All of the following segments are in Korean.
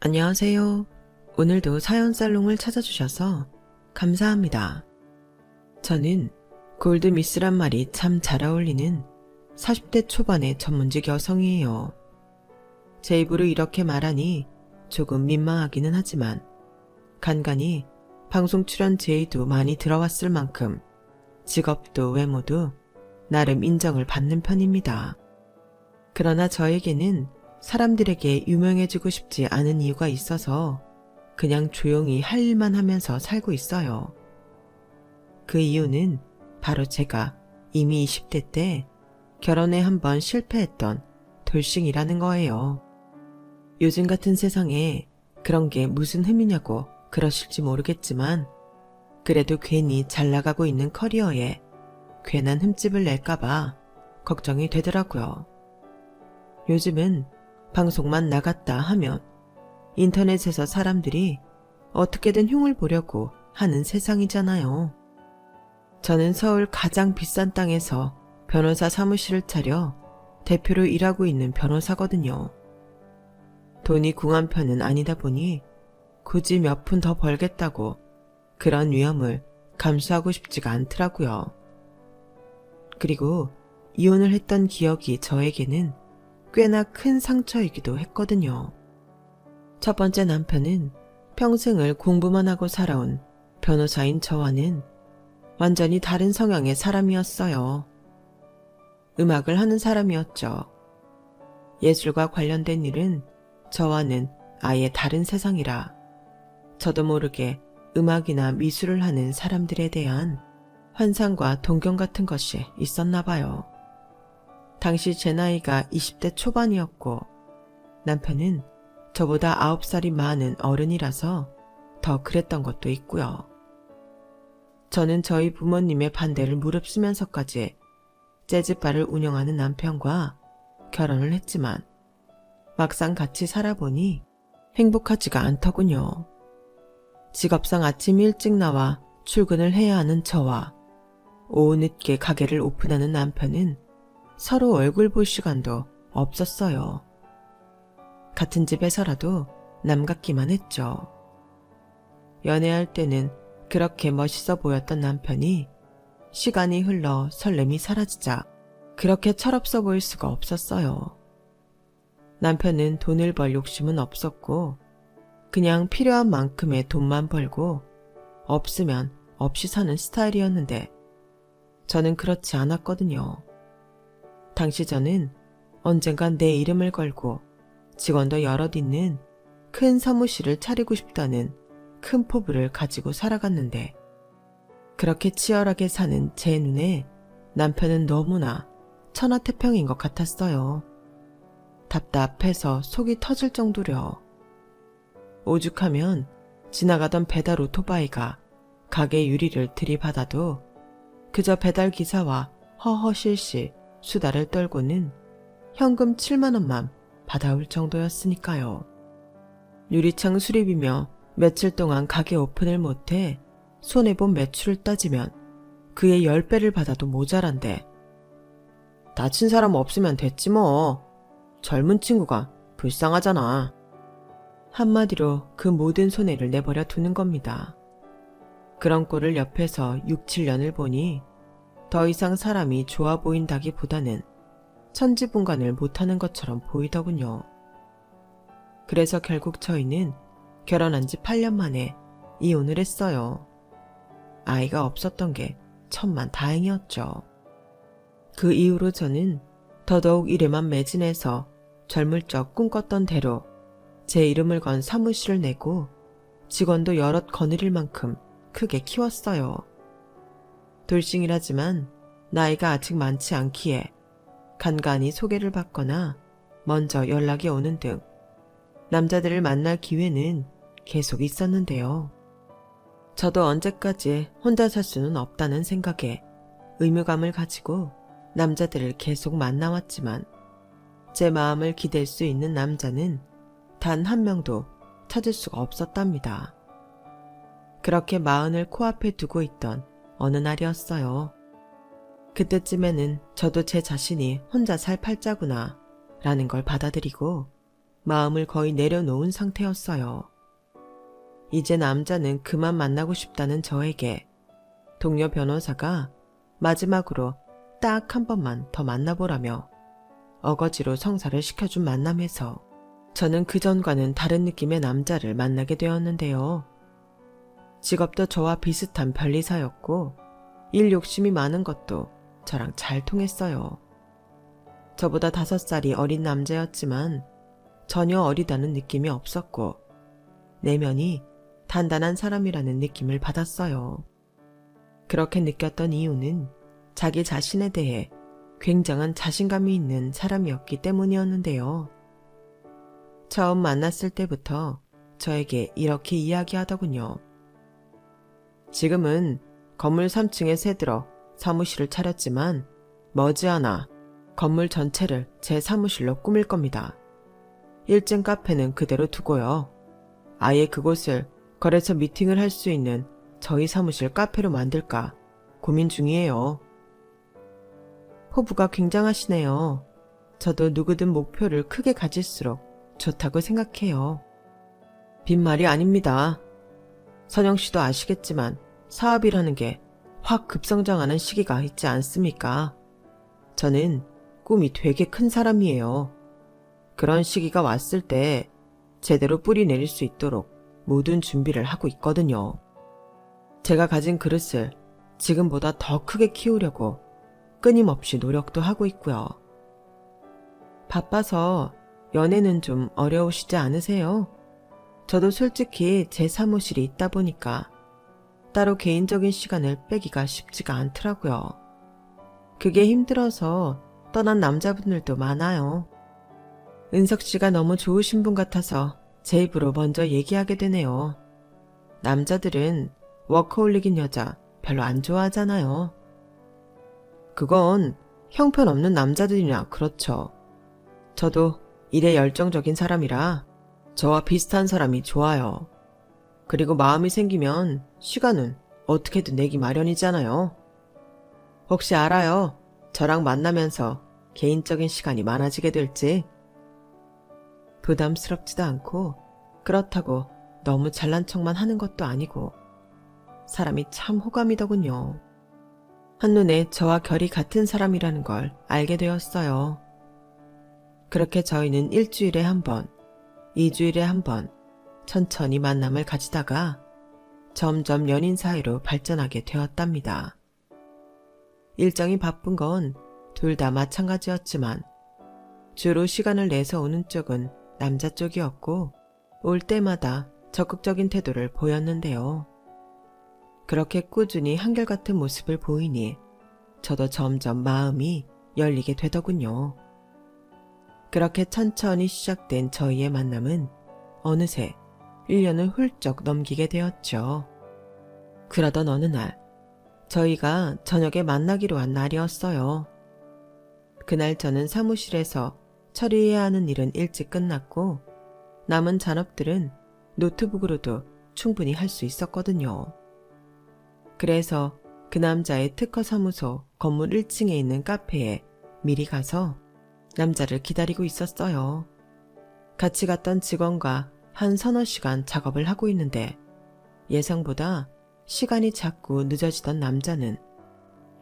안녕하세요. 오늘도 사연 살롱을 찾아주셔서 감사합니다. 저는 골드미스란 말이 참 잘 어울리는 40대 초반의 전문직 여성이에요. 제 입으로 이렇게 말하니 조금 민망하기는 하지만 간간히 방송 출연 제의도 많이 들어왔을 만큼 직업도 외모도 나름 인정을 받는 편입니다. 그러나 저에게는 사람들에게 유명해지고 싶지 않은 이유가 있어서 그냥 조용히 할 일만 하면서 살고 있어요. 그 이유는 바로 제가 이미 20대 때 결혼에 한번 실패했던 돌싱이라는 거예요. 요즘 같은 세상에 그런 게 무슨 흠이냐고 그러실지 모르겠지만 그래도 괜히 잘 나가고 있는 커리어에 괜한 흠집을 낼까봐 걱정이 되더라고요. 요즘은 방송만 나갔다 하면 인터넷에서 사람들이 어떻게든 흉을 보려고 하는 세상이잖아요. 저는 서울 가장 비싼 땅에서 변호사 사무실을 차려 대표로 일하고 있는 변호사거든요. 돈이 궁한 편은 아니다 보니 굳이 몇 푼 더 벌겠다고 그런 위험을 감수하고 싶지가 않더라고요. 그리고 이혼을 했던 기억이 저에게는 꽤나 큰 상처이기도 했거든요. 첫 번째 남편은 평생을 공부만 하고 살아온 변호사인 저와는 완전히 다른 성향의 사람이었어요. 음악을 하는 사람이었죠. 예술과 관련된 일은 저와는 아예 다른 세상이라 저도 모르게 음악이나 미술을 하는 사람들에 대한 환상과 동경 같은 것이 있었나 봐요. 당시 제 나이가 20대 초반이었고 남편은 저보다 9살이 많은 어른이라서 더 그랬던 것도 있고요. 저는 저희 부모님의 반대를 무릅쓰면서까지 재즈바를 운영하는 남편과 결혼을 했지만 막상 같이 살아보니 행복하지가 않더군요. 직업상 아침 일찍 나와 출근을 해야 하는 저와 오후 늦게 가게를 오픈하는 남편은 서로 얼굴 볼 시간도 없었어요. 같은 집에서라도 남 같기만 했죠. 연애할 때는 그렇게 멋있어 보였던 남편이 시간이 흘러 설렘이 사라지자 그렇게 철없어 보일 수가 없었어요. 남편은 돈을 벌 욕심은 없었고 그냥 필요한 만큼의 돈만 벌고 없으면 없이 사는 스타일이었는데 저는 그렇지 않았거든요. 당시 저는 언젠간 내 이름을 걸고 직원도 여럿 있는 큰 사무실을 차리고 싶다는 큰 포부를 가지고 살아갔는데 그렇게 치열하게 사는 제 눈에 남편은 너무나 천하태평인 것 같았어요. 답답해서 속이 터질 정도려. 오죽하면 지나가던 배달 오토바이가 가게 유리를 들이받아도 그저 배달 기사와 허허실실 수다를 떨고는 현금 7만 원만 받아올 정도였으니까요. 유리창 수리비며 며칠 동안 가게 오픈을 못해 손해본 매출을 따지면 그의 10배를 받아도 모자란데 다친 사람 없으면 됐지 뭐. 젊은 친구가 불쌍하잖아. 한마디로 그 모든 손해를 내버려 두는 겁니다. 그런 꼴을 옆에서 6, 7년을 보니 더 이상 사람이 좋아 보인다기보다는 천지분간을 못하는 것처럼 보이더군요. 그래서 결국 저희는 결혼한 지 8년 만에 이혼을 했어요. 아이가 없었던 게 천만 다행이었죠. 그 이후로 저는 더더욱 일에만 매진해서 젊을 적 꿈꿨던 대로 제 이름을 건 사무실을 내고 직원도 여럿 거느릴 만큼 크게 키웠어요. 돌싱이라지만 나이가 아직 많지 않기에 간간히 소개를 받거나 먼저 연락이 오는 등 남자들을 만날 기회는 계속 있었는데요. 저도 언제까지 혼자 살 수는 없다는 생각에 의무감을 가지고 남자들을 계속 만나왔지만 제 마음을 기댈 수 있는 남자는 단 한 명도 찾을 수가 없었답니다. 그렇게 마흔을 코앞에 두고 있던 어느 날이었어요. 그때쯤에는 저도 제 자신이 혼자 살 팔자구나 라는 걸 받아들이고 마음을 거의 내려놓은 상태였어요. 이제 남자는 그만 만나고 싶다는 저에게 동료 변호사가 마지막으로 딱 한 번만 더 만나보라며 어거지로 성사를 시켜준 만남에서 저는 그전과는 다른 느낌의 남자를 만나게 되었는데요. 직업도 저와 비슷한 변리사였고 일 욕심이 많은 것도 저랑 잘 통했어요. 저보다 5살이 어린 남자였지만 전혀 어리다는 느낌이 없었고 내면이 단단한 사람이라는 느낌을 받았어요. 그렇게 느꼈던 이유는 자기 자신에 대해 굉장한 자신감이 있는 사람이었기 때문이었는데요. 처음 만났을 때부터 저에게 이렇게 이야기하더군요. 지금은 건물 3층에 새들어 사무실을 차렸지만 머지않아 건물 전체를 제 사무실로 꾸밀 겁니다. 1층 카페는 그대로 두고요. 아예 그곳을 거래처 미팅을 할 수 있는 저희 사무실 카페로 만들까 고민 중이에요. 포부가 굉장하시네요. 저도 누구든 목표를 크게 가질수록 좋다고 생각해요. 빈말이 아닙니다. 선영 씨도 아시겠지만 사업이라는 게 확 급성장하는 시기가 있지 않습니까? 저는 꿈이 되게 큰 사람이에요. 그런 시기가 왔을 때 제대로 뿌리 내릴 수 있도록 모든 준비를 하고 있거든요. 제가 가진 그릇을 지금보다 더 크게 키우려고 끊임없이 노력도 하고 있고요. 바빠서 연애는 좀 어려우시지 않으세요? 저도 솔직히 제 사무실이 있다 보니까 따로 개인적인 시간을 빼기가 쉽지가 않더라고요. 그게 힘들어서 떠난 남자분들도 많아요. 은석 씨가 너무 좋으신 분 같아서 제 입으로 먼저 얘기하게 되네요. 남자들은 워커홀릭인 여자 별로 안 좋아하잖아요. 그건 형편없는 남자들이나 그렇죠. 저도 일에 열정적인 사람이라 저와 비슷한 사람이 좋아요. 그리고 마음이 생기면 시간은 어떻게든 내기 마련이잖아요. 혹시 알아요? 저랑 만나면서 개인적인 시간이 많아지게 될지. 부담스럽지도 않고 그렇다고 너무 잘난 척만 하는 것도 아니고 사람이 참 호감이더군요. 한눈에 저와 결이 같은 사람이라는 걸 알게 되었어요. 그렇게 저희는 일주일에 한 번, 2주일에 한 번 천천히 만남을 가지다가 점점 연인 사이로 발전하게 되었답니다. 일정이 바쁜 건 둘 다 마찬가지였지만 주로 시간을 내서 오는 쪽은 남자 쪽이었고 올 때마다 적극적인 태도를 보였는데요. 그렇게 꾸준히 한결같은 모습을 보이니 저도 점점 마음이 열리게 되더군요. 그렇게 천천히 시작된 저희의 만남은 어느새 1년을 훌쩍 넘기게 되었죠. 그러던 어느 날 저희가 저녁에 만나기로 한 날이었어요. 그날 저는 사무실에서 처리해야 하는 일은 일찍 끝났고 남은 잔업들은 노트북으로도 충분히 할 수 있었거든요. 그래서 그 남자의 특허 사무소 건물 1층에 있는 카페에 미리 가서 남자를 기다리고 있었어요. 같이 갔던 직원과 한 서너 시간 작업을 하고 있는데 예상보다 시간이 자꾸 늦어지던 남자는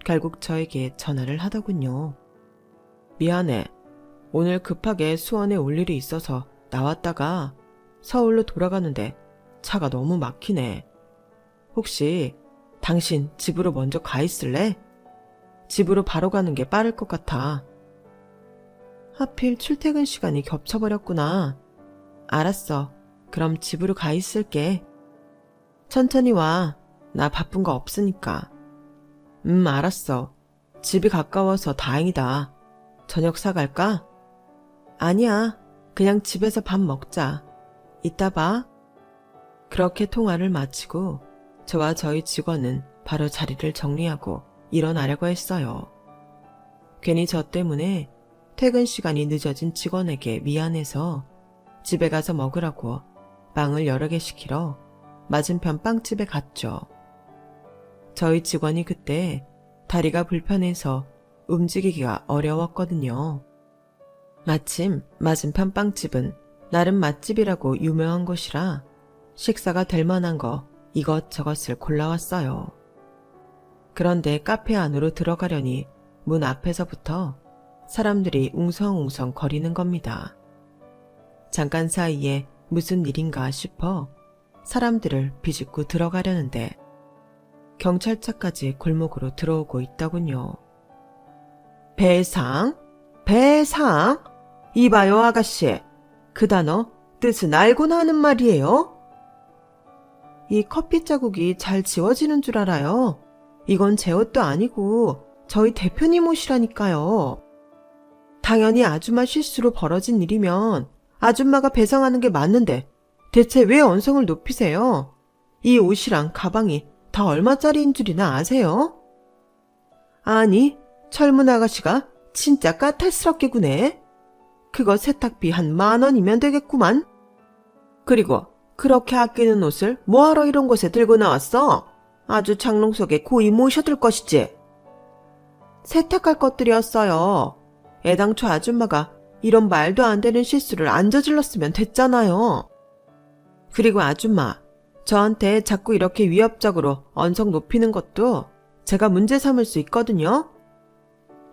결국 저에게 전화를 하더군요. 미안해. 오늘 급하게 수원에 올 일이 있어서 나왔다가 서울로 돌아가는데 차가 너무 막히네. 혹시 당신 집으로 먼저 가 있을래? 집으로 바로 가는 게 빠를 것 같아. 하필 출퇴근 시간이 겹쳐버렸구나. 알았어. 그럼 집으로 가 있을게. 천천히 와. 나 바쁜 거 없으니까. 알았어. 집이 가까워서 다행이다. 저녁 사갈까? 아니야. 그냥 집에서 밥 먹자. 이따 봐. 그렇게 통화를 마치고 저와 저희 직원은 바로 자리를 정리하고 일어나려고 했어요. 괜히 저 때문에 퇴근 시간이 늦어진 직원에게 미안해서 집에 가서 먹으라고 빵을 여러 개 시키러 맞은편 빵집에 갔죠. 저희 직원이 그때 다리가 불편해서 움직이기가 어려웠거든요. 마침 맞은편 빵집은 나름 맛집이라고 유명한 곳이라 식사가 될 만한 거 이것저것을 골라왔어요. 그런데 카페 안으로 들어가려니 문 앞에서부터 사람들이 웅성웅성 거리는 겁니다. 잠깐 사이에 무슨 일인가 싶어 사람들을 비집고 들어가려는데 경찰차까지 골목으로 들어오고 있더군요. 배상? 배상? 이봐요 아가씨. 그 단어 뜻은 알고나 하는 말이에요? 이 커피 자국이 잘 지워지는 줄 알아요. 이건 제 옷도 아니고 저희 대표님 옷이라니까요. 당연히 아줌마 실수로 벌어진 일이면 아줌마가 배상하는 게 맞는데 대체 왜 언성을 높이세요? 이 옷이랑 가방이 다 얼마짜리인 줄이나 아세요? 아니, 젊은 아가씨가 진짜 까탈스럽게 구네. 그거 세탁비 한 10,000원이면 되겠구만. 그리고 그렇게 아끼는 옷을 뭐하러 이런 곳에 들고 나왔어? 아주 장롱 속에 고이 모셔둘 것이지. 세탁할 것들이었어요. 애당초 아줌마가 이런 말도 안 되는 실수를 안 저질렀으면 됐잖아요. 그리고 아줌마, 저한테 자꾸 이렇게 위협적으로 언성 높이는 것도 제가 문제 삼을 수 있거든요.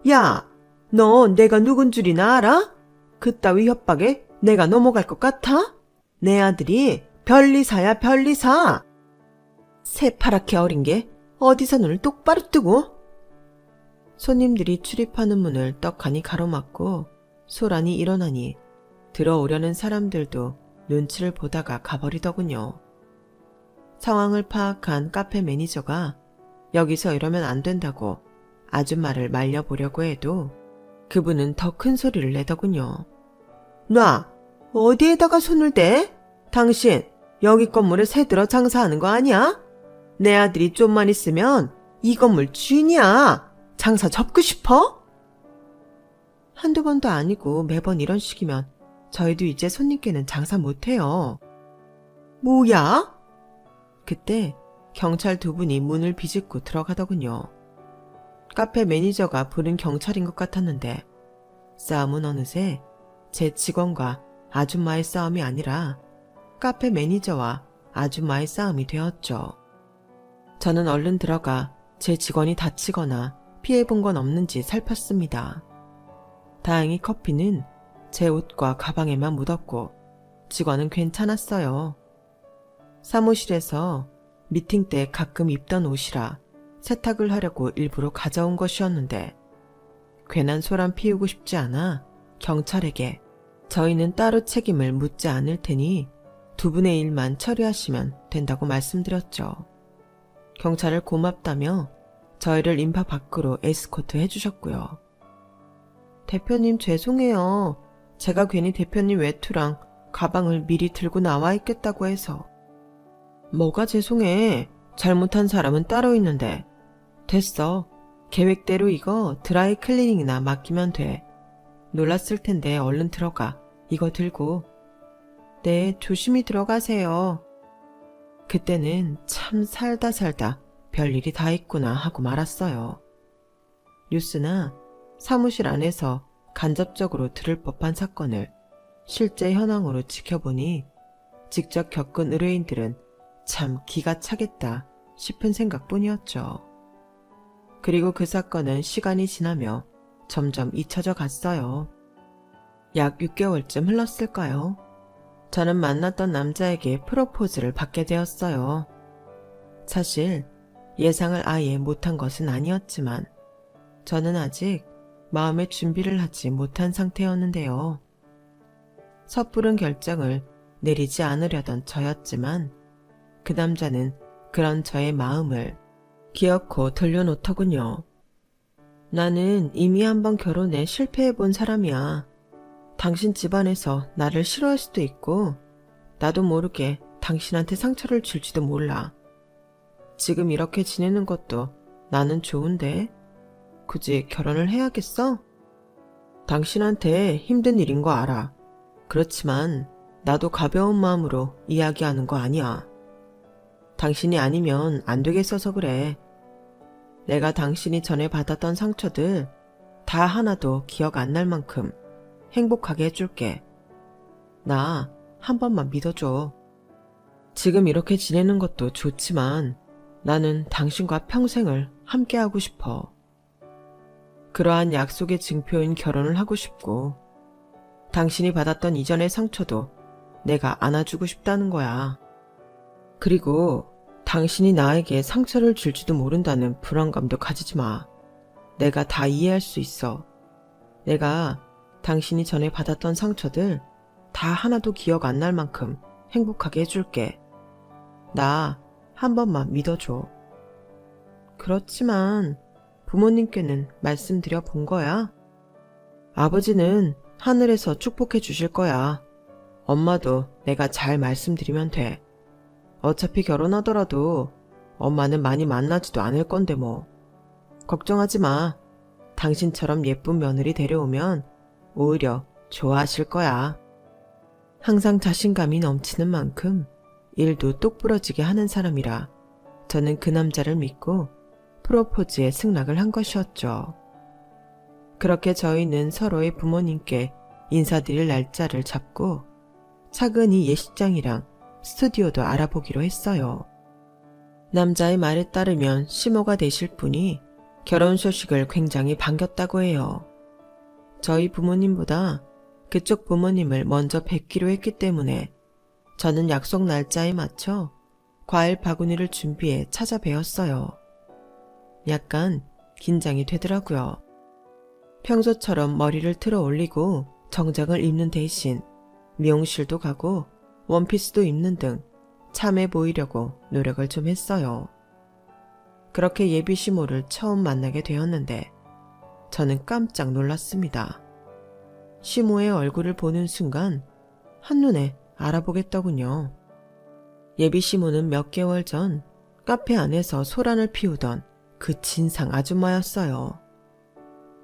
야, 너 내가 누군 줄이나 알아? 그따위 협박에 내가 넘어갈 것 같아? 내 아들이 별리사야 별리사. 새파랗게 어린 게 어디서 눈을 똑바로 뜨고. 손님들이 출입하는 문을 떡하니 가로막고 소란이 일어나니 들어오려는 사람들도 눈치를 보다가 가버리더군요. 상황을 파악한 카페 매니저가 여기서 이러면 안 된다고 아줌마를 말려보려고 해도 그분은 더 큰 소리를 내더군요. 놔! 어디에다가 손을 대? 당신 여기 건물에 새들어 장사하는 거 아니야? 내 아들이 좀만 있으면 이 건물 주인이야. 장사 접고 싶어? 한두 번도 아니고 매번 이런 식이면 저희도 이제 손님께는 장사 못해요. 뭐야? 그때 경찰 2분이 문을 비집고 들어가더군요. 카페 매니저가 부른 경찰인 것 같았는데 싸움은 어느새 제 직원과 아줌마의 싸움이 아니라 카페 매니저와 아줌마의 싸움이 되었죠. 저는 얼른 들어가 제 직원이 다치거나 피해본 건 없는지 살폈습니다. 다행히 커피는 제 옷과 가방에만 묻었고 직원은 괜찮았어요. 사무실에서 미팅 때 가끔 입던 옷이라 세탁을 하려고 일부러 가져온 것이었는데 괜한 소란 피우고 싶지 않아 경찰에게 저희는 따로 책임을 묻지 않을 테니 2분의 1만 처리하시면 된다고 말씀드렸죠. 경찰을 고맙다며 저희를 인파 밖으로 에스코트 해주셨고요. 대표님 죄송해요. 제가 괜히 대표님 외투랑 가방을 미리 들고 나와 있겠다고 해서. 뭐가 죄송해. 잘못한 사람은 따로 있는데. 됐어. 계획대로 이거 드라이 클리닝이나 맡기면 돼. 놀랐을 텐데 얼른 들어가. 이거 들고. 네, 조심히 들어가세요. 그때는 참 살다 별일이 다 있구나 하고 말았어요. 뉴스나 사무실 안에서 간접적으로 들을 법한 사건을 실제 현황으로 지켜보니 직접 겪은 의뢰인들은 참 기가 차겠다 싶은 생각뿐이었죠. 그리고 그 사건은 시간이 지나며 점점 잊혀져 갔어요. 약 6개월쯤 흘렀을까요? 저는 만났던 남자에게 프로포즈를 받게 되었어요. 사실 예상을 아예 못한 것은 아니었지만 저는 아직 마음의 준비를 하지 못한 상태였는데요. 섣부른 결정을 내리지 않으려던 저였지만 그 남자는 그런 저의 마음을 기어코 돌려놓더군요. 나는 이미 한번 결혼에 실패해본 사람이야. 당신 집안에서 나를 싫어할 수도 있고 나도 모르게 당신한테 상처를 줄지도 몰라. 지금 이렇게 지내는 것도 나는 좋은데 굳이 결혼을 해야겠어? 당신한테 힘든 일인 거 알아. 그렇지만 나도 가벼운 마음으로 이야기하는 거 아니야. 당신이 아니면 안 되겠어서 그래. 내가 당신이 전에 받았던 상처들 다 하나도 기억 안 날 만큼 행복하게 해줄게. 나 한 번만 믿어줘. 지금 이렇게 지내는 것도 좋지만 나는 당신과 평생을 함께하고 싶어. 그러한 약속의 증표인 결혼을 하고 싶고 당신이 받았던 이전의 상처도 내가 안아주고 싶다는 거야. 그리고 당신이 나에게 상처를 줄지도 모른다는 불안감도 가지지 마. 내가 다 이해할 수 있어. 내가 당신이 전에 받았던 상처들 다 하나도 기억 안 날 만큼 행복하게 해줄게. 나 한 번만 믿어줘. 그렇지만 부모님께는 말씀드려 본 거야. 아버지는 하늘에서 축복해 주실 거야. 엄마도 내가 잘 말씀드리면 돼. 어차피 결혼하더라도 엄마는 많이 만나지도 않을 건데 뭐. 걱정하지 마. 당신처럼 예쁜 며느리 데려오면 오히려 좋아하실 거야. 항상 자신감이 넘치는 만큼 일도 똑부러지게 하는 사람이라 저는 그 남자를 믿고 프로포즈에 승낙을 한 것이었죠. 그렇게 저희는 서로의 부모님께 인사드릴 날짜를 잡고 차근히 예식장이랑 스튜디오도 알아보기로 했어요. 남자의 말에 따르면 시모가 되실 분이 결혼 소식을 굉장히 반겼다고 해요. 저희 부모님보다 그쪽 부모님을 먼저 뵙기로 했기 때문에 저는 약속 날짜에 맞춰 과일 바구니를 준비해 찾아뵈었어요. 약간 긴장이 되더라고요. 평소처럼 머리를 틀어 올리고 정장을 입는 대신 미용실도 가고 원피스도 입는 등 참해 보이려고 노력을 좀 했어요. 그렇게 예비 시모를 처음 만나게 되었는데 저는 깜짝 놀랐습니다. 시모의 얼굴을 보는 순간 한눈에 알아보겠더군요. 예비 시모는 몇 개월 전 카페 안에서 소란을 피우던 그 진상 아줌마였어요.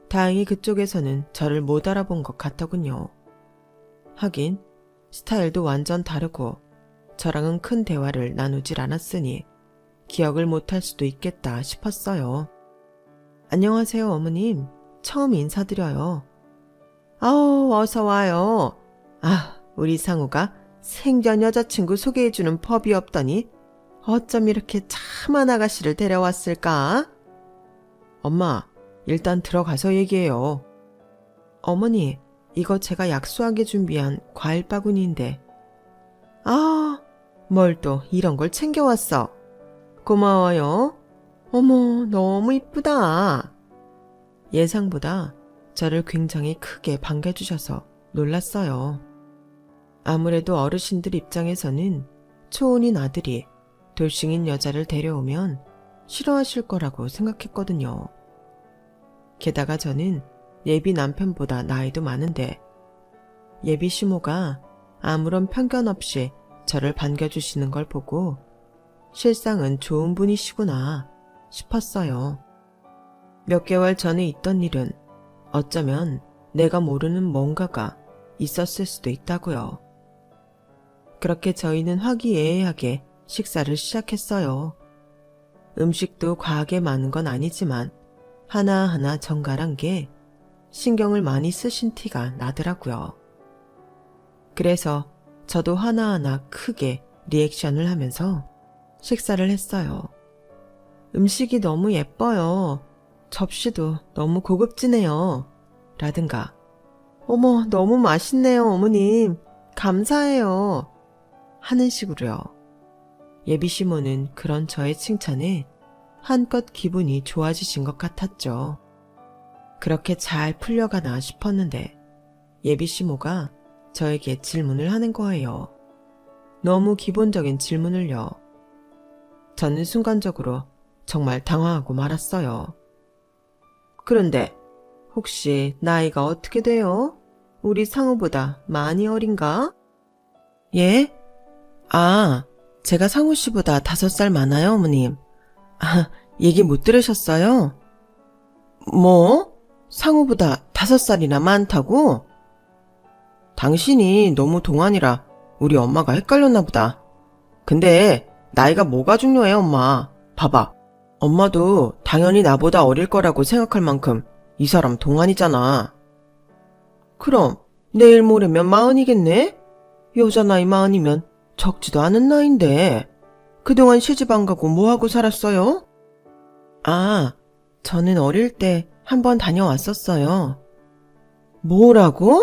다행히 그쪽에서는 저를 못 알아본 것 같더군요. 하긴 스타일도 완전 다르고 저랑은 큰 대화를 나누질 않았으니 기억을 못할 수도 있겠다 싶었어요. 안녕하세요, 어머님. 처음 인사드려요. 아우, 어서 와요. 아, 우리 상우가 생전 여자친구 소개해주는 법이 없더니 어쩜 이렇게 참한 아가씨를 데려왔을까? 엄마, 일단 들어가서 얘기해요. 어머니, 이거 제가 약수하게 준비한 과일 바구니인데. 아, 뭘 또 이런 걸 챙겨왔어. 고마워요. 어머, 너무 이쁘다. 예상보다 저를 굉장히 크게 반겨주셔서 놀랐어요. 아무래도 어르신들 입장에서는 초혼인 아들이 돌싱인 여자를 데려오면 싫어하실 거라고 생각했거든요. 게다가 저는 예비 남편보다 나이도 많은데 예비 시모가 아무런 편견 없이 저를 반겨주시는 걸 보고 실상은 좋은 분이시구나 싶었어요. 몇 개월 전에 있던 일은 어쩌면 내가 모르는 뭔가가 있었을 수도 있다고요. 그렇게 저희는 화기애애하게 식사를 시작했어요. 음식도 과하게 많은 건 아니지만 하나하나 정갈한 게 신경을 많이 쓰신 티가 나더라고요. 그래서 저도 하나하나 크게 리액션을 하면서 식사를 했어요. 음식이 너무 예뻐요. 접시도 너무 고급지네요. 라든가 어머, 너무 맛있네요, 어머님. 감사해요. 하는 식으로요. 예비 시모는 그런 저의 칭찬에 한껏 기분이 좋아지신 것 같았죠. 그렇게 잘 풀려가나 싶었는데 예비 시모가 저에게 질문을 하는 거예요. 너무 기본적인 질문을요. 저는 순간적으로 정말 당황하고 말았어요. 그런데 혹시 나이가 어떻게 돼요? 우리 상우보다 많이 어린가? 예? 아, 제가 상우 씨보다 5살 많아요, 어머님. 아, 얘기 못 들으셨어요? 뭐? 상우보다 5살이나 많다고? 당신이 너무 동안이라 우리 엄마가 헷갈렸나 보다. 근데 나이가 뭐가 중요해, 엄마. 봐봐. 엄마도 당연히 나보다 어릴 거라고 생각할 만큼 이 사람 동안이잖아. 그럼 내일 모레면 40이겠네? 여자 나이만 아니면 적지도 않은 나이인데 그동안 시집 안 가고 뭐하고 살았어요? 아, 저는 어릴 때 한 번 다녀왔었어요. 뭐라고?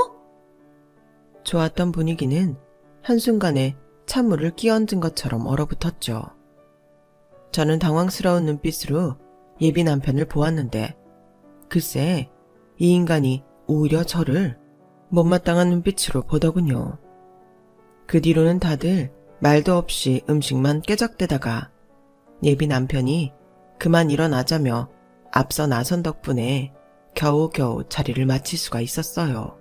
좋았던 분위기는 한순간에 찬물을 끼얹은 것처럼 얼어붙었죠. 저는 당황스러운 눈빛으로 예비 남편을 보았는데 글쎄 이 인간이 오히려 저를 못마땅한 눈빛으로 보더군요. 그 뒤로는 다들 말도 없이 음식만 깨작대다가 예비 남편이 그만 일어나자며 앞서 나선 덕분에 겨우겨우 자리를 마칠 수가 있었어요.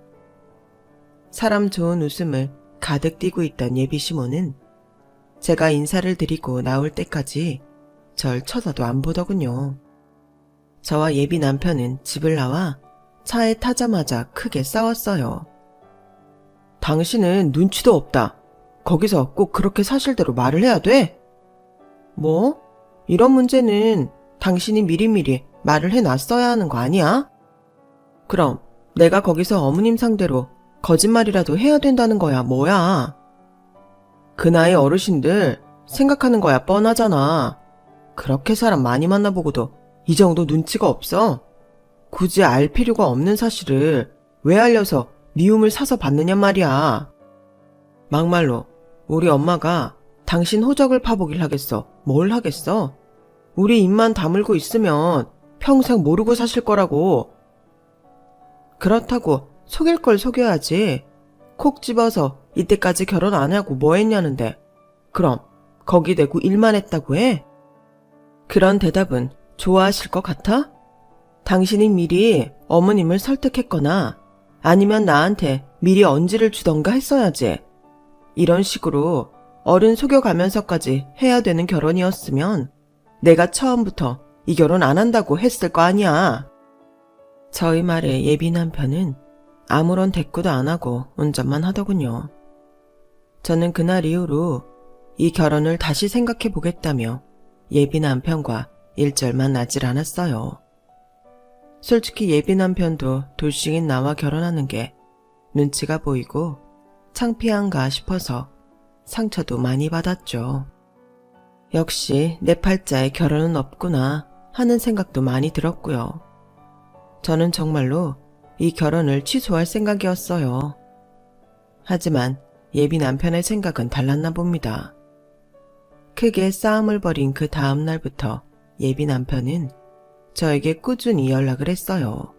사람 좋은 웃음을 가득 띠고 있던 예비 시모는 제가 인사를 드리고 나올 때까지 절 쳐다도 안 보더군요. 저와 예비 남편은 집을 나와 차에 타자마자 크게 싸웠어요. 당신은 눈치도 없다. 거기서 꼭 그렇게 사실대로 말을 해야 돼? 뭐? 이런 문제는 당신이 미리미리 말을 해놨어야 하는 거 아니야? 그럼 내가 거기서 어머님 상대로 거짓말이라도 해야 된다는 거야, 뭐야? 그 나이 어르신들 생각하는 거야 뻔하잖아. 그렇게 사람 많이 만나보고도 이 정도 눈치가 없어? 굳이 알 필요가 없는 사실을 왜 알려서 미움을 사서 받느냔 말이야. 막말로 우리 엄마가 당신 호적을 파보길 하겠어. 뭘 하겠어? 우리 입만 다물고 있으면 평생 모르고 사실 거라고. 그렇다고 속일 걸 속여야지. 콕 집어서 이때까지 결혼 안 하고 뭐 했냐는데 그럼 거기 대고 일만 했다고 해? 그런 대답은 좋아하실 것 같아? 당신이 미리 어머님을 설득했거나 아니면 나한테 미리 언지를 주던가 했어야지. 이런 식으로 어른 속여가면서까지 해야 되는 결혼이었으면 내가 처음부터 이 결혼 안 한다고 했을 거 아니야. 저희 말에 예비 남편은 아무런 대꾸도 안 하고 운전만 하더군요. 저는 그날 이후로 이 결혼을 다시 생각해 보겠다며 예비 남편과 일절만 나질 않았어요. 솔직히 예비 남편도 돌싱인 나와 결혼하는 게 눈치가 보이고 창피한가 싶어서 상처도 많이 받았죠. 역시 내 팔자에 결혼은 없구나 하는 생각도 많이 들었고요. 저는 정말로 이 결혼을 취소할 생각이었어요. 하지만 예비 남편의 생각은 달랐나 봅니다. 크게 싸움을 벌인 그 다음 날부터 예비 남편은 저에게 꾸준히 연락을 했어요.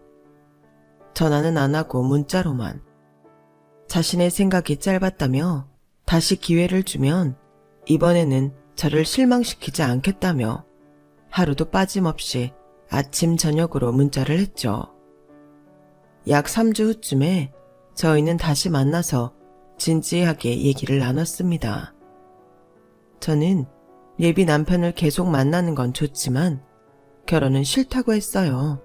전화는 안 하고 문자로만. 자신의 생각이 짧았다며 다시 기회를 주면 이번에는 저를 실망시키지 않겠다며 하루도 빠짐없이 아침 저녁으로 문자를 했죠. 약 3주 후쯤에 저희는 다시 만나서 진지하게 얘기를 나눴습니다. 저는 예비 남편을 계속 만나는 건 좋지만 결혼은 싫다고 했어요.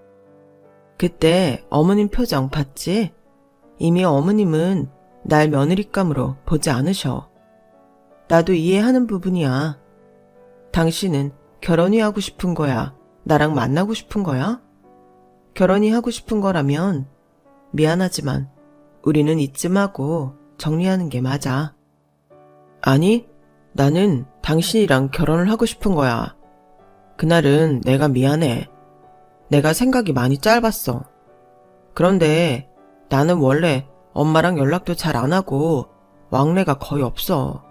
그때 어머님 표정 봤지? 이미 어머님은 날 며느리감으로 보지 않으셔. 나도 이해하는 부분이야. 당신은 결혼이 하고 싶은 거야? 나랑 만나고 싶은 거야? 결혼이 하고 싶은 거라면 미안하지만 우리는 이쯤하고 정리하는 게 맞아. 아니, 나는 당신이랑 결혼을 하고 싶은 거야. 그날은 내가 미안해. 내가 생각이 많이 짧았어. 그런데 나는 원래 엄마랑 연락도 잘 안 하고 왕래가 거의 없어.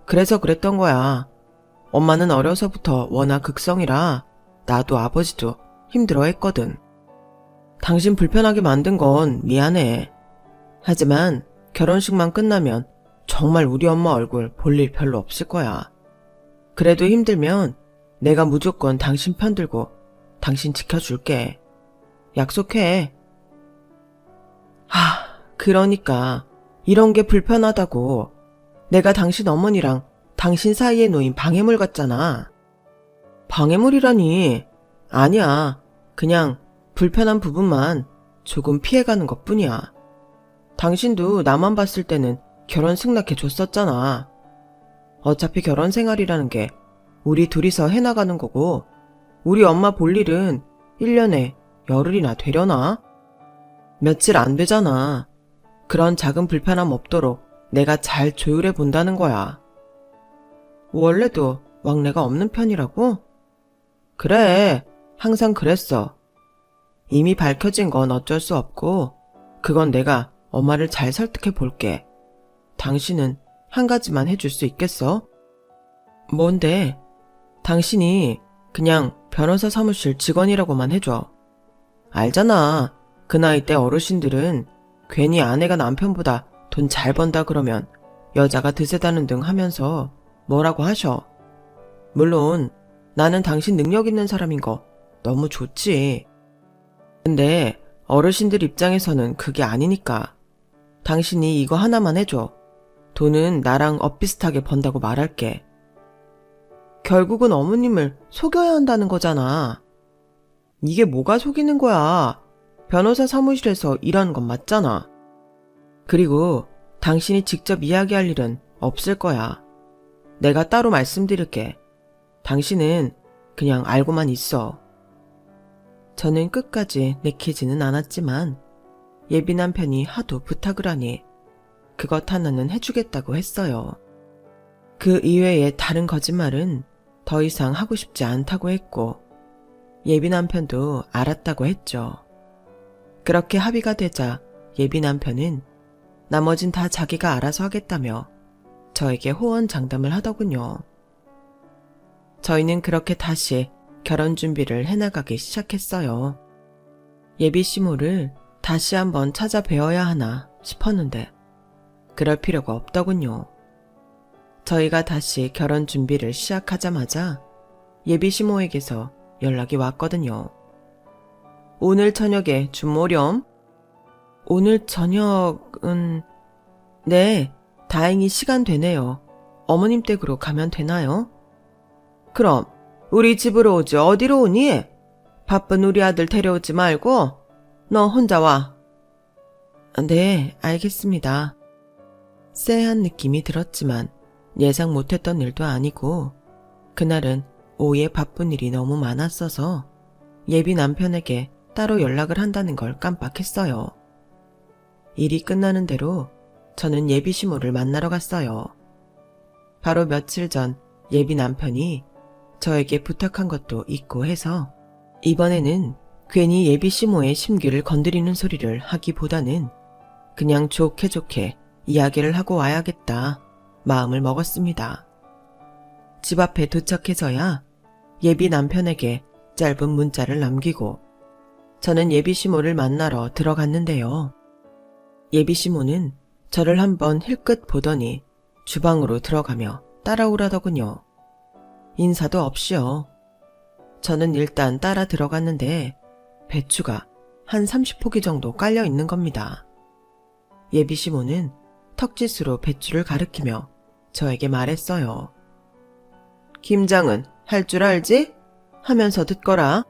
그래서 그랬던 거야. 엄마는 어려서부터 워낙 극성이라 나도 아버지도 힘들어했거든. 당신 불편하게 만든 건 미안해. 하지만 결혼식만 끝나면 정말 우리 엄마 얼굴 볼 일 별로 없을 거야. 그래도 힘들면 내가 무조건 당신 편들고 당신 지켜줄게. 약속해. 그러니까 이런 게 불편하다고. 내가 당신 어머니랑 당신 사이에 놓인 방해물 같잖아. 방해물이라니. 아니야. 그냥 불편한 부분만 조금 피해가는 것뿐이야. 당신도 나만 봤을 때는 결혼 승낙해 줬었잖아. 어차피 결혼 생활이라는 게 우리 둘이서 해나가는 거고 우리 엄마 볼 일은 1년에 열흘이나 되려나? 며칠 안 되잖아. 그런 작은 불편함 없도록 내가 잘 조율해 본다는 거야. 원래도 왕래가 없는 편이라고? 그래, 항상 그랬어. 이미 밝혀진 건 어쩔 수 없고 그건 내가 엄마를 잘 설득해 볼게. 당신은 한 가지만 해줄 수 있겠어? 뭔데? 당신이 그냥 변호사 사무실 직원이라고만 해줘. 알잖아. 그 나이 때 어르신들은 괜히 아내가 남편보다 돈 잘 번다 그러면 여자가 드세다는 등 하면서 뭐라고 하셔. 물론 나는 당신 능력 있는 사람인 거 너무 좋지. 근데 어르신들 입장에서는 그게 아니니까. 당신이 이거 하나만 해줘. 돈은 나랑 엇비슷하게 번다고 말할게. 결국은 어머님을 속여야 한다는 거잖아. 이게 뭐가 속이는 거야. 변호사 사무실에서 일하는 건 맞잖아. 그리고 당신이 직접 이야기할 일은 없을 거야. 내가 따로 말씀드릴게. 당신은 그냥 알고만 있어. 저는 끝까지 내키지는 않았지만 예비 남편이 하도 부탁을 하니 그것 하나는 해주겠다고 했어요. 그 이외에 다른 거짓말은 더 이상 하고 싶지 않다고 했고 예비 남편도 알았다고 했죠. 그렇게 합의가 되자 예비 남편은 나머진 다 자기가 알아서 하겠다며 저에게 호언장담을 하더군요. 저희는 그렇게 다시 결혼 준비를 해나가기 시작했어요. 예비 시모를 다시 한번 찾아뵈어야 하나 싶었는데 그럴 필요가 없더군요. 저희가 다시 결혼 준비를 시작하자마자 예비 시모에게서 연락이 왔거든요. 오늘 저녁에 준모렴? 오늘 저녁은... 네, 다행히 시간 되네요. 어머님 댁으로 가면 되나요? 그럼 우리 집으로 오지 어디로 오니? 바쁜 우리 아들 데려오지 말고 너 혼자 와. 네, 알겠습니다. 쎄한 느낌이 들었지만 예상 못했던 일도 아니고 그날은 오후에 바쁜 일이 너무 많았어서 예비 남편에게 따로 연락을 한다는 걸 깜빡했어요. 일이 끝나는 대로 저는 예비 시모를 만나러 갔어요. 바로 며칠 전 예비 남편이 저에게 부탁한 것도 있고 해서 이번에는 괜히 예비 시모의 심기를 건드리는 소리를 하기보다는 그냥 좋게 좋게 이야기를 하고 와야겠다 마음을 먹었습니다. 집 앞에 도착해서야 예비 남편에게 짧은 문자를 남기고 저는 예비 시모를 만나러 들어갔는데요. 예비 시모는 저를 한번 힐끗 보더니 주방으로 들어가며 따라오라더군요. 인사도 없이요. 저는 일단 따라 들어갔는데 배추가 한 30포기 정도 깔려 있는 겁니다. 예비 시모는 턱짓으로 배추를 가리키며 저에게 말했어요. 김장은 할 줄 알지? 하면서 듣거라.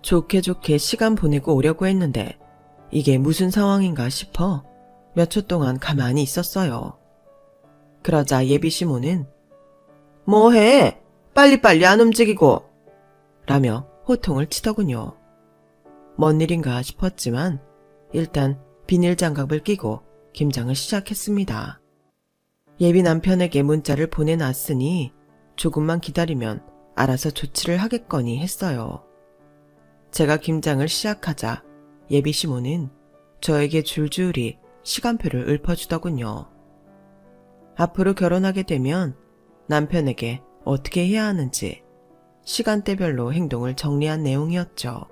좋게 좋게 시간 보내고 오려고 했는데 이게 무슨 상황인가 싶어 몇 초 동안 가만히 있었어요. 그러자 예비 시모는 뭐해? 빨리빨리 안 움직이고 라며 호통을 치더군요. 뭔 일인가 싶었지만 일단 비닐 장갑을 끼고 김장을 시작했습니다. 예비 남편에게 문자를 보내놨으니 조금만 기다리면 알아서 조치를 하겠거니 했어요. 제가 김장을 시작하자 예비 시모는 저에게 줄줄이 시간표를 읊어주더군요. 앞으로 결혼하게 되면 남편에게 어떻게 해야 하는지 시간대별로 행동을 정리한 내용이었죠.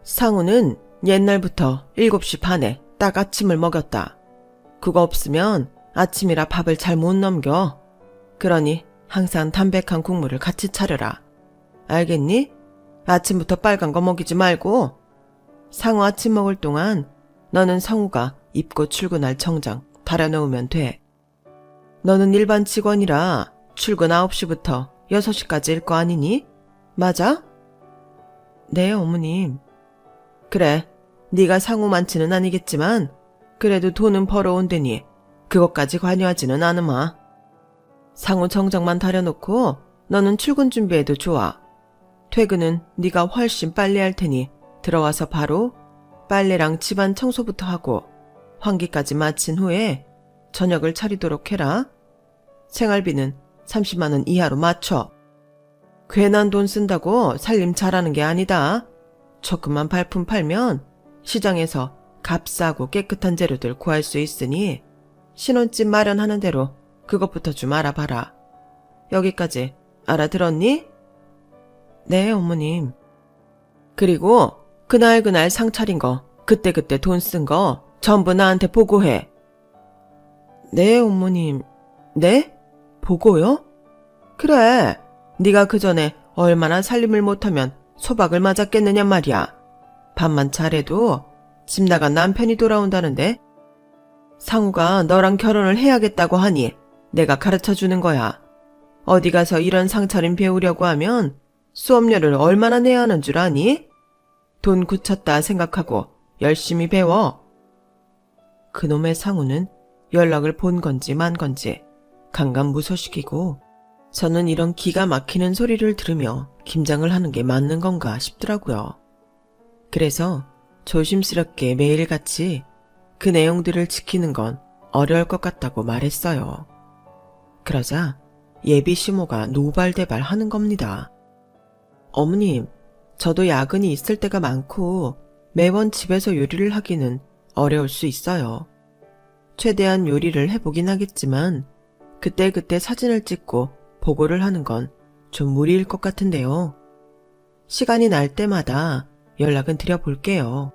상우는 옛날부터 7시 반에 딱 아침을 먹였다. 그거 없으면 아침이라 밥을 잘 못 넘겨. 그러니 항상 담백한 국물을 같이 차려라. 알겠니? 아침부터 빨간 거 먹이지 말고. 상우 아침 먹을 동안 너는 상우가 입고 출근할 정장 달아놓으면 돼. 너는 일반 직원이라 출근 9시부터 6시까지일 거 아니니? 맞아? 네, 어머님. 그래, 네가 상우만치는 아니겠지만 그래도 돈은 벌어온다니 그것까지 관여하지는 않으마. 상우 정장만 다려놓고 너는 출근 준비해도 좋아. 퇴근은 네가 훨씬 빨리 할 테니 들어와서 바로 빨래랑 집안 청소부터 하고 환기까지 마친 후에 저녁을 차리도록 해라. 생활비는 30만 원 이하로 맞춰. 괜한 돈 쓴다고 살림 잘하는 게 아니다. 조금만 발품 팔면 시장에서 값싸고 깨끗한 재료들 구할 수 있으니 신혼집 마련하는 대로 그것부터 좀 알아봐라. 여기까지 알아들었니? 네, 어머님. 그리고 그날 상 차린 거, 그때 돈 쓴 거 전부 나한테 보고해. 네, 어머님. 네? 보고요? 그래. 네가 그전에 얼마나 살림을 못하면 소박을 맞았겠느냐 말이야. 밥만 잘해도 집 나간 남편이 돌아온다는데 상우가 너랑 결혼을 해야겠다고 하니 내가 가르쳐주는 거야. 어디 가서 이런 상차림 배우려고 하면 수업료를 얼마나 내야 하는 줄 아니? 돈 굳혔다 생각하고 열심히 배워. 그놈의 상우는 연락을 본 건지 만 건지 강간무소식이고 저는 이런 기가 막히는 소리를 들으며 김장을 하는 게 맞는 건가 싶더라고요. 그래서 조심스럽게 매일같이 그 내용들을 지키는 건 어려울 것 같다고 말했어요. 그러자 예비 시모가 노발대발 하는 겁니다. 어머님, 저도 야근이 있을 때가 많고 매번 집에서 요리를 하기는 어려울 수 있어요. 최대한 요리를 해보긴 하겠지만 그때그때 사진을 찍고 보고를 하는 건 좀 무리일 것 같은데요. 시간이 날 때마다 연락은 드려볼게요.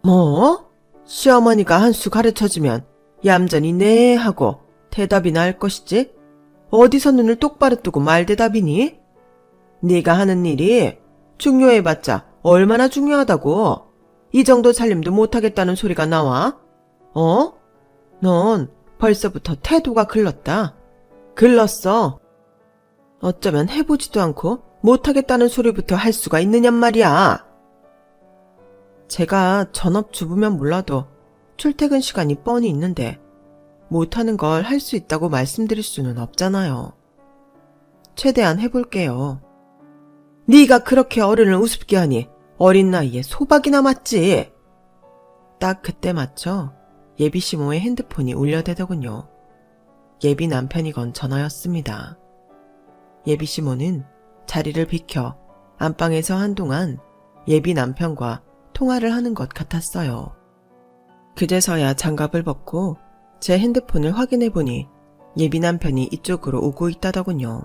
뭐? 시어머니가 한 수 가르쳐주면 얌전히 네 하고 대답이나 할 것이지? 어디서 눈을 똑바로 뜨고 말대답이니? 네가 하는 일이 중요해봤자 얼마나 중요하다고. 이 정도 살림도 못하겠다는 소리가 나와? 넌 벌써부터 태도가 글렀다. 글렀어. 어쩌면 해보지도 않고 못하겠다는 소리부터 할 수가 있느냔 말이야. 제가 전업주부면 몰라도 출퇴근 시간이 뻔히 있는데 못하는 걸 할 수 있다고 말씀드릴 수는 없잖아요. 최대한 해볼게요. 네가 그렇게 어른을 우습게 하니 어린 나이에 소박이나 맞지. 딱 그때 맞춰 예비 시모의 핸드폰이 울려대더군요. 예비 남편이 건 전화였습니다. 예비 시모는 자리를 비켜 안방에서 한동안 예비 남편과 통화를 하는 것 같았어요. 그제서야 장갑을 벗고 제 핸드폰을 확인해 보니 예비 남편이 이쪽으로 오고 있다더군요.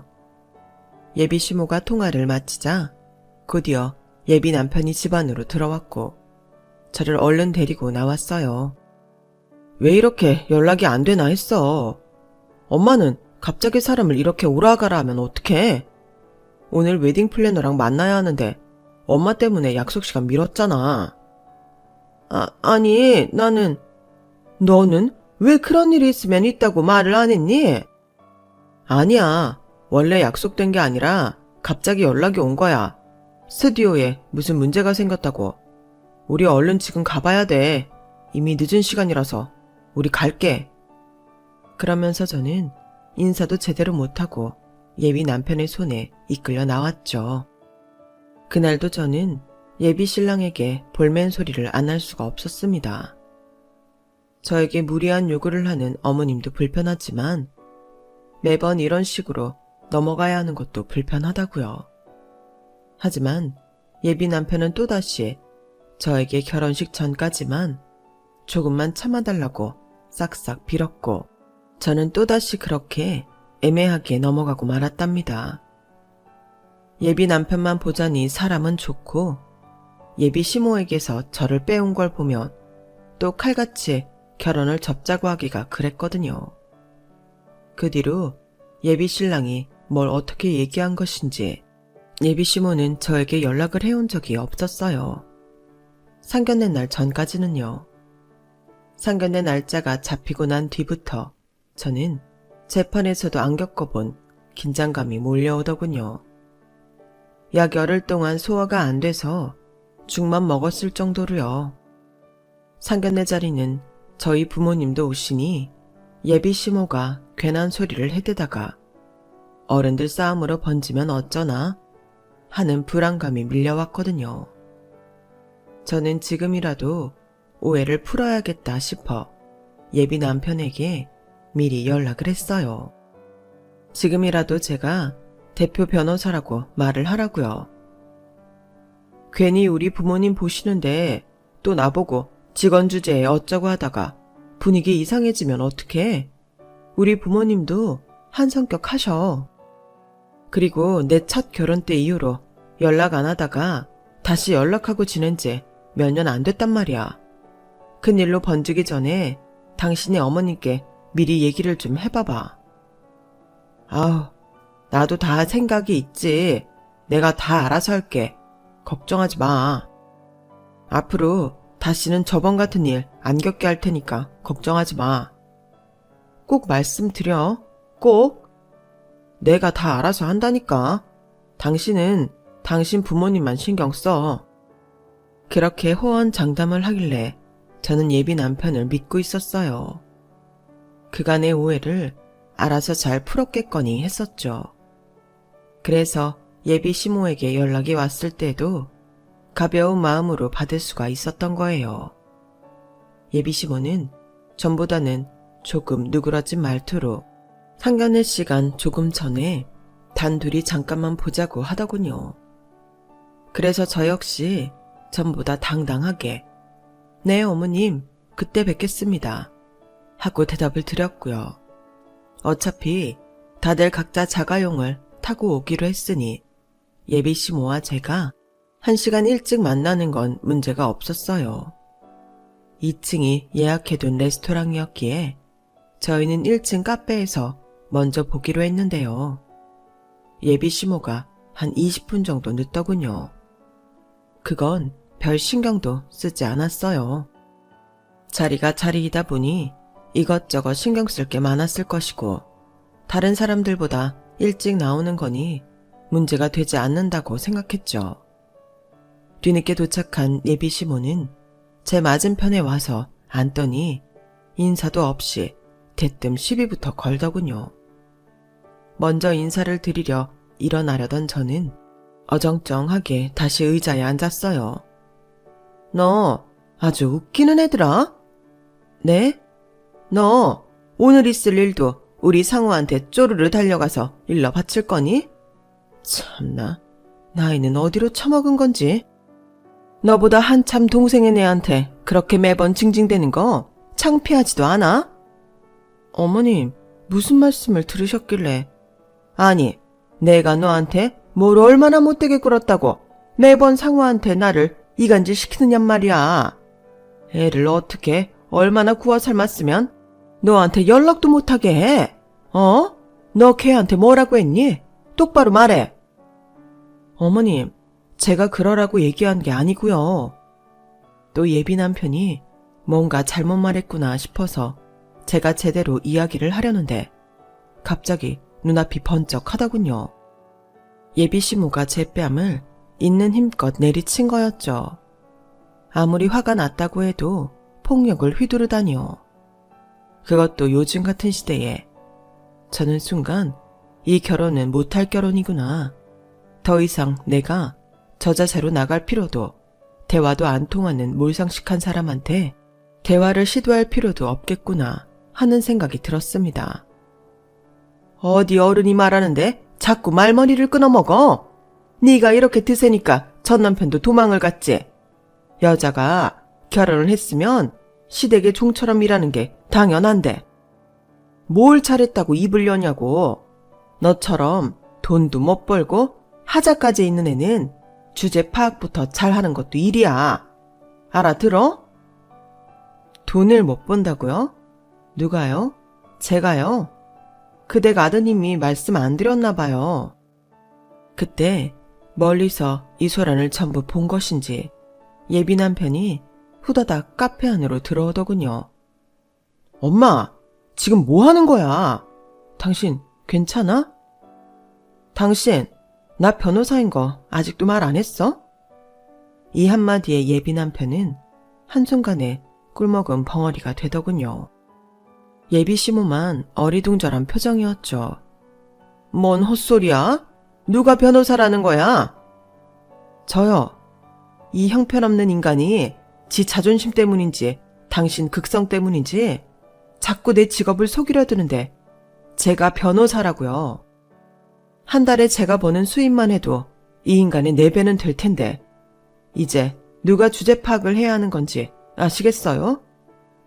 예비 시모가 통화를 마치자 곧이어 예비 남편이 집 안으로 들어왔고 저를 얼른 데리고 나왔어요. 왜 이렇게 연락이 안 되나 했어. 엄마는 갑자기 사람을 이렇게 오라가라 하면 어떡해? 오늘 웨딩 플래너랑 만나야 하는데 엄마 때문에 약속 시간 미뤘잖아. 아니 너는 왜 그런 일이 있으면 있다고 말을 안 했니? 아니야. 원래 약속된 게 아니라 갑자기 연락이 온 거야. 스튜디오에 무슨 문제가 생겼다고. 우리 얼른 지금 가봐야 돼. 이미 늦은 시간이라서. 우리 갈게. 그러면서 저는 인사도 제대로 못하고 예비 남편의 손에 이끌려 나왔죠. 그날도 저는 예비 신랑에게 볼멘 소리를 안 할 수가 없었습니다. 저에게 무리한 요구를 하는 어머님도 불편하지만 매번 이런 식으로 넘어가야 하는 것도 불편하다고요. 하지만 예비 남편은 또다시 저에게 결혼식 전까지만 조금만 참아달라고 싹싹 빌었고 저는 또다시 그렇게 애매하게 넘어가고 말았답니다. 예비 남편만 보자니 사람은 좋고 예비 시모에게서 저를 빼온 걸 보면 또 칼같이 결혼을 접자고 하기가 그랬거든요. 그 뒤로 예비 신랑이 뭘 어떻게 얘기한 것인지 예비 시모는 저에게 연락을 해온 적이 없었어요. 상견례 날 전까지는요. 상견례 날짜가 잡히고 난 뒤부터 저는 재판에서도 안 겪어본 긴장감이 몰려오더군요. 약 열흘 동안 소화가 안 돼서 죽만 먹었을 정도로요. 상견례 자리는 저희 부모님도 오시니 예비 시모가 괜한 소리를 해대다가 어른들 싸움으로 번지면 어쩌나 하는 불안감이 밀려왔거든요. 저는 지금이라도 오해를 풀어야겠다 싶어 예비 남편에게 미리 연락을 했어요. 지금이라도 제가 대표 변호사라고 말을 하라고요. 괜히 우리 부모님 보시는데 또 나보고 직원 주제에 어쩌고 하다가 분위기 이상해지면 어떡해? 우리 부모님도 한 성격 하셔. 그리고 내 첫 결혼 때 이후로 연락 안 하다가 다시 연락하고 지낸 지 몇 년 안 됐단 말이야. 큰일로 번지기 전에 당신의 어머님께 미리 얘기를 좀 해봐봐. 아우, 나도 다 생각이 있지. 내가 다 알아서 할게. 걱정하지 마. 앞으로 다시는 저번 같은 일 안 겪게 할 테니까 걱정하지 마. 꼭 말씀드려. 꼭. 내가 다 알아서 한다니까. 당신은 당신 부모님만 신경 써. 그렇게 호언장담을 하길래 저는 예비 남편을 믿고 있었어요. 그간의 오해를 알아서 잘 풀었겠거니 했었죠. 그래서 예비 시모에게 연락이 왔을 때도 가벼운 마음으로 받을 수가 있었던 거예요. 예비 시모는 전보다는 조금 누그러진 말투로 상견례 시간 조금 전에 단둘이 잠깐만 보자고 하더군요. 그래서 저 역시 전보다 당당하게 네 어머님 그때 뵙겠습니다 하고 대답을 드렸고요. 어차피 다들 각자 자가용을 타고 오기로 했으니 예비 시모와 제가 1시간 일찍 만나는 건 문제가 없었어요. 2층이 예약해둔 레스토랑이었기에 저희는 1층 카페에서 먼저 보기로 했는데요. 예비 시모가 한 20분 정도 늦더군요. 그건 별 신경도 쓰지 않았어요. 자리가 자리이다 보니 이것저것 신경 쓸 게 많았을 것이고 다른 사람들보다 일찍 나오는 거니 문제가 되지 않는다고 생각했죠. 뒤늦게 도착한 예비 시모는 제 맞은편에 와서 앉더니 인사도 없이 대뜸 시비부터 걸더군요. 먼저 인사를 드리려 일어나려던 저는 어정쩡하게 다시 의자에 앉았어요. 너 아주 웃기는 애들아? 네? 너 오늘 있을 일도 우리 상우한테 쪼르르 달려가서 일러 바칠 거니? 참나, 나이는 어디로 처먹은 건지. 너보다 한참 동생의 애한테 그렇게 매번 징징대는 거 창피하지도 않아? 어머님, 무슨 말씀을 들으셨길래. 아니, 내가 너한테 뭘 얼마나 못되게 굴었다고 매번 상우한테 나를 이간질 시키느냔 말이야. 애를 어떻게 얼마나 구워 삶았으면 너한테 연락도 못하게 해. 어? 너 걔한테 뭐라고 했니? 똑바로 말해. 어머님, 제가 그러라고 얘기한 게 아니고요. 또 예비 남편이 뭔가 잘못 말했구나 싶어서 제가 제대로 이야기를 하려는데 갑자기 눈앞이 번쩍하더군요. 예비 시모가 제 뺨을 있는 힘껏 내리친 거였죠. 아무리 화가 났다고 해도 폭력을 휘두르다니요. 그것도 요즘 같은 시대에. 저는 순간 이 결혼은 못할 결혼이구나. 더 이상 내가 저 자세로 나갈 필요도 대화도 안 통하는 몰상식한 사람한테 대화를 시도할 필요도 없겠구나 하는 생각이 들었습니다. 어디 어른이 말하는데 자꾸 말머리를 끊어먹어? 네가 이렇게 드세니까 전 남편도 도망을 갔지. 여자가 결혼을 했으면 시댁의 종처럼 일하는 게 당연한데 뭘 잘했다고 입을 여냐고. 너처럼 돈도 못 벌고 하자까지 있는 애는 주제 파악부터 잘하는 것도 일이야. 알아들어? 돈을 못 번다고요? 누가요? 제가요? 그댁 아드님이 말씀 안 드렸나 봐요. 그때 멀리서 이 소란을 전부 본 것인지 예비 남편이 후다닥 카페 안으로 들어오더군요. 엄마, 지금 뭐 하는 거야? 당신 괜찮아? 당신, 나 변호사인 거 아직도 말 안 했어? 이 한마디에 예비 남편은 한순간에 꿀먹은 벙어리가 되더군요. 예비 시모만 어리둥절한 표정이었죠. 뭔 헛소리야? 누가 변호사라는 거야? 저요. 이 형편없는 인간이 지 자존심 때문인지 당신 극성 때문인지 자꾸 내 직업을 속이려 드는데 제가 변호사라고요. 한 달에 제가 버는 수입만 해도 이 인간의 4배는 될 텐데 이제 누가 주제 파악을 해야 하는 건지 아시겠어요?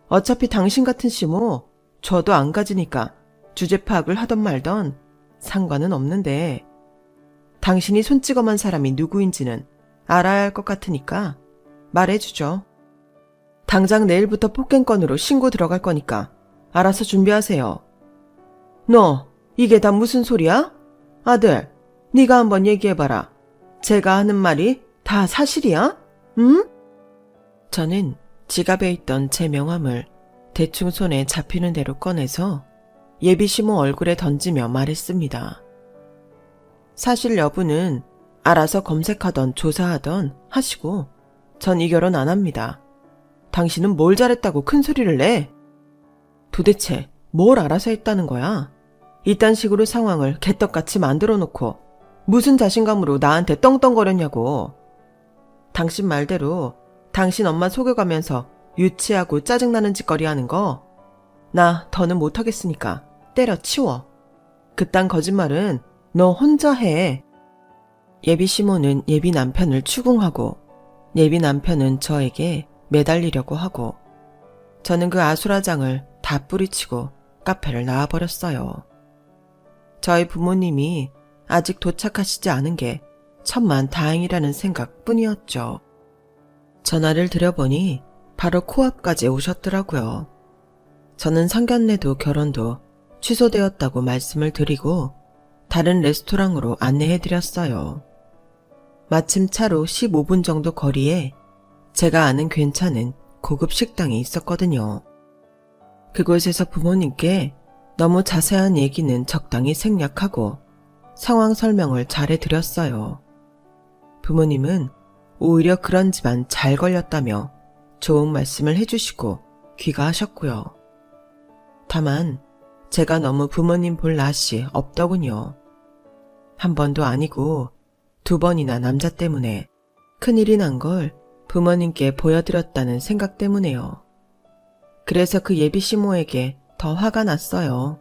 어차피 당신 같은 시모 저도 안 가지니까 주제 파악을 하던 말던 상관은 없는데 당신이 손찌검한 사람이 누구인지는 알아야 할 것 같으니까 말해주죠. 당장 내일부터 폭행건으로 신고 들어갈 거니까 알아서 준비하세요. 너 이게 다 무슨 소리야? 아들, 네가 한번 얘기해봐라. 제가 하는 말이 다 사실이야? 응? 저는 지갑에 있던 제 명함을 대충 손에 잡히는 대로 꺼내서 예비시모 얼굴에 던지며 말했습니다. 사실 여부는 알아서 검색하던 조사하던 하시고 전 이 결혼 안 합니다. 당신은 뭘 잘했다고 큰 소리를 내? 도대체 뭘 알아서 했다는 거야? 이딴 식으로 상황을 개떡같이 만들어 놓고 무슨 자신감으로 나한테 떵떵거렸냐고. 당신 말대로 당신 엄마 속여가면서 유치하고 짜증나는 짓거리 하는 거 나 더는 못하겠으니까 때려치워. 그딴 거짓말은 너 혼자 해. 예비 시모는 예비 남편을 추궁하고 예비 남편은 저에게 매달리려고 하고 저는 그 아수라장을 다 뿌리치고 카페를 나와버렸어요. 저희 부모님이 아직 도착하시지 않은 게 천만 다행이라는 생각뿐이었죠. 전화를 드려보니 바로 코앞까지 오셨더라고요. 저는 상견례도 결혼도 취소되었다고 말씀을 드리고 다른 레스토랑으로 안내해드렸어요. 마침 차로 15분 정도 거리에 제가 아는 괜찮은 고급 식당이 있었거든요. 그곳에서 부모님께 너무 자세한 얘기는 적당히 생략하고 상황 설명을 잘 해드렸어요. 부모님은 오히려 그런 집안 잘 걸렸다며 좋은 말씀을 해주시고 귀가하셨고요. 다만 제가 너무 부모님 볼 낯이 없더군요. 한 번도 아니고 2번이나 남자 때문에 큰일이 난 걸 부모님께 보여드렸다는 생각 때문에요. 그래서 그 예비 시모에게 더 화가 났어요.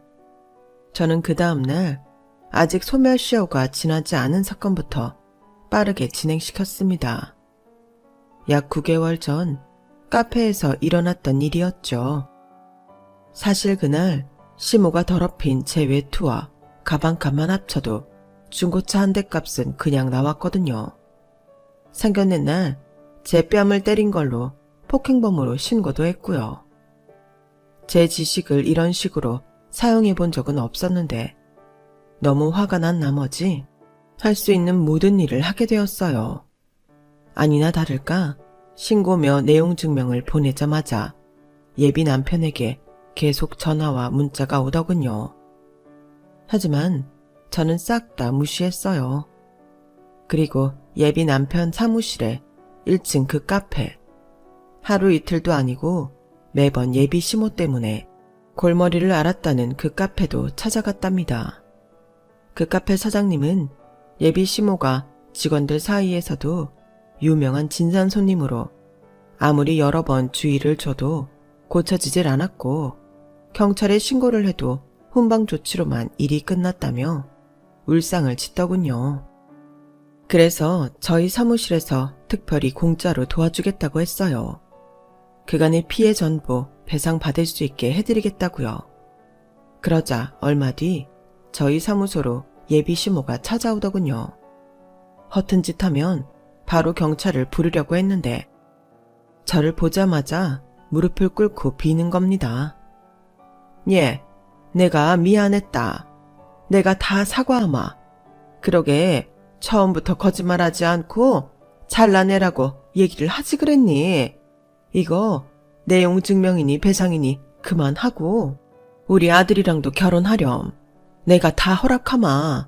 저는 그 다음날 아직 소멸시효가 지나지 않은 사건부터 빠르게 진행시켰습니다. 약 9개월 전 카페에서 일어났던 일이었죠. 사실 그날 시모가 더럽힌 제 외투와 가방값만 합쳐도 중고차 한 대 값은 그냥 나왔거든요. 상견례 날 제 뺨을 때린 걸로 폭행범으로 신고도 했고요. 제 지식을 이런 식으로 사용해 본 적은 없었는데 너무 화가 난 나머지 할 수 있는 모든 일을 하게 되었어요. 아니나 다를까 신고며 내용 증명을 보내자마자 예비 남편에게 계속 전화와 문자가 오더군요. 하지만 저는 싹 다 무시했어요. 그리고 예비 남편 사무실에 1층 그 카페, 하루 이틀도 아니고 매번 예비 시모 때문에 골머리를 앓았다는 그 카페도 찾아갔답니다. 그 카페 사장님은 예비 시모가 직원들 사이에서도 유명한 진상 손님으로 아무리 여러 번 주의를 줘도 고쳐지질 않았고 경찰에 신고를 해도 훈방 조치로만 일이 끝났다며 울상을 짓더군요. 그래서 저희 사무실에서 특별히 공짜로 도와주겠다고 했어요. 그간의 피해 전부 배상받을 수 있게 해드리겠다고요. 그러자 얼마 뒤 저희 사무소로 예비 시모가 찾아오더군요. 허튼 짓 하면 바로 경찰을 부르려고 했는데 저를 보자마자 무릎을 꿇고 비는 겁니다. 예, 내가 미안했다. 내가 다 사과하마. 그러게 처음부터 거짓말하지 않고 잘라내라고 얘기를 하지 그랬니? 이거 내용 증명이니 배상이니 그만하고 우리 아들이랑도 결혼하렴. 내가 다 허락하마.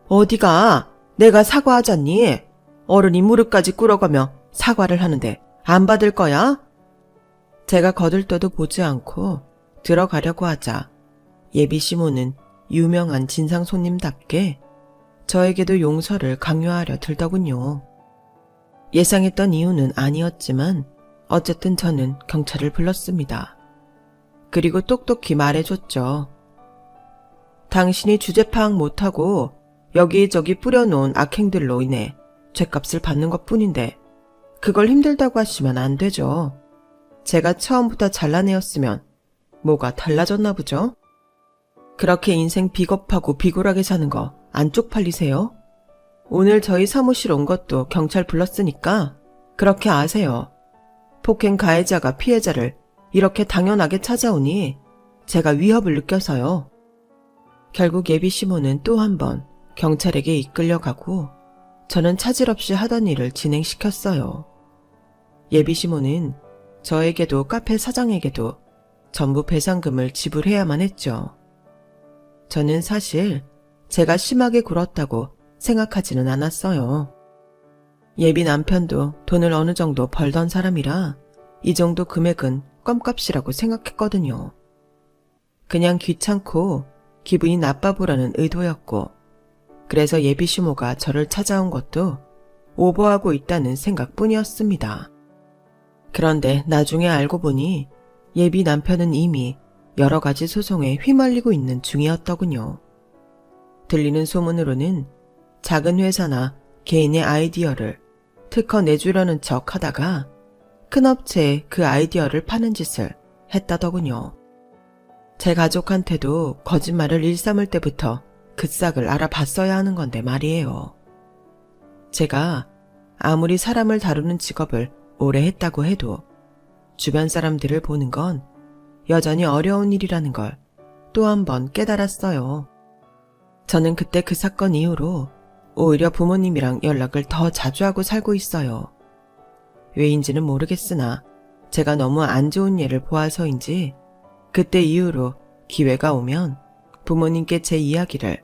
어디가 내가 사과하잖니? 어른이 무릎까지 꿇어가며 사과를 하는데 안 받을 거야? 제가 거들떠도 보지 않고 들어가려고 하자 예비 시모는 유명한 진상 손님답게 저에게도 용서를 강요하려 들더군요. 예상했던 이유는 아니었지만 어쨌든 저는 경찰을 불렀습니다. 그리고 똑똑히 말해줬죠. 당신이 주제 파악 못하고 여기저기 뿌려놓은 악행들로 인해 죗값을 받는 것뿐인데 그걸 힘들다고 하시면 안 되죠. 제가 처음부터 잘난 애였으면 뭐가 달라졌나 보죠? 그렇게 인생 비겁하고 비굴하게 사는 거 안 쪽팔리세요? 오늘 저희 사무실 온 것도 경찰 불렀으니까 그렇게 아세요. 폭행 가해자가 피해자를 이렇게 당연하게 찾아오니 제가 위협을 느껴서요. 결국 예비 시모는 또 한 번 경찰에게 이끌려가고 저는 차질 없이 하던 일을 진행시켰어요. 예비 시모는 저에게도 카페 사장에게도 전부 배상금을 지불해야만 했죠. 저는 사실 제가 심하게 굴었다고 생각하지는 않았어요. 예비 남편도 돈을 어느 정도 벌던 사람이라 이 정도 금액은 껌값이라고 생각했거든요. 그냥 귀찮고 기분이 나빠 보라는 의도였고 그래서 예비 시모가 저를 찾아온 것도 오버하고 있다는 생각뿐이었습니다. 그런데 나중에 알고 보니 예비 남편은 이미 여러 가지 소송에 휘말리고 있는 중이었더군요. 들리는 소문으로는 작은 회사나 개인의 아이디어를 특허 내주려는 척 하다가 큰 업체에 그 아이디어를 파는 짓을 했다더군요. 제 가족한테도 거짓말을 일삼을 때부터 그 싹을 알아봤어야 하는 건데 말이에요. 제가 아무리 사람을 다루는 직업을 오래 했다고 해도 주변 사람들을 보는 건 여전히 어려운 일이라는 걸 또 한 번 깨달았어요. 저는 그때 그 사건 이후로 오히려 부모님이랑 연락을 더 자주 하고 살고 있어요. 왜인지는 모르겠으나 제가 너무 안 좋은 예를 보아서인지 그때 이후로 기회가 오면 부모님께 제 이야기를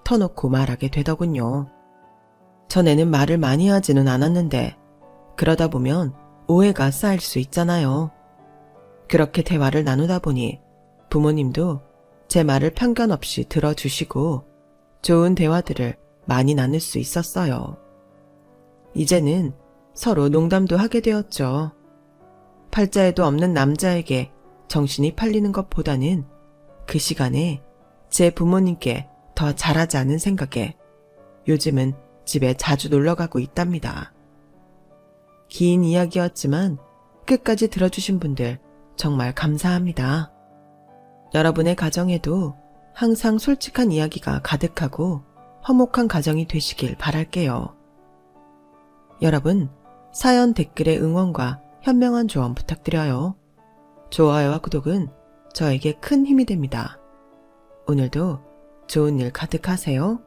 터놓고 말하게 되더군요. 전에는 말을 많이 하지는 않았는데 그러다 보면 오해가 쌓일 수 있잖아요. 그렇게 대화를 나누다 보니 부모님도 제 말을 편견 없이 들어주시고 좋은 대화들을 많이 나눌 수 있었어요. 이제는 서로 농담도 하게 되었죠. 팔자에도 없는 남자에게 정신이 팔리는 것보다는 그 시간에 제 부모님께 더 잘하자는 생각에 요즘은 집에 자주 놀러가고 있답니다. 긴 이야기였지만 끝까지 들어주신 분들 정말 감사합니다. 여러분의 가정에도 항상 솔직한 이야기가 가득하고 화목한 가정이 되시길 바랄게요. 여러분, 사연 댓글에 응원과 현명한 조언 부탁드려요. 좋아요와 구독은 저에게 큰 힘이 됩니다. 오늘도 좋은 일 가득하세요.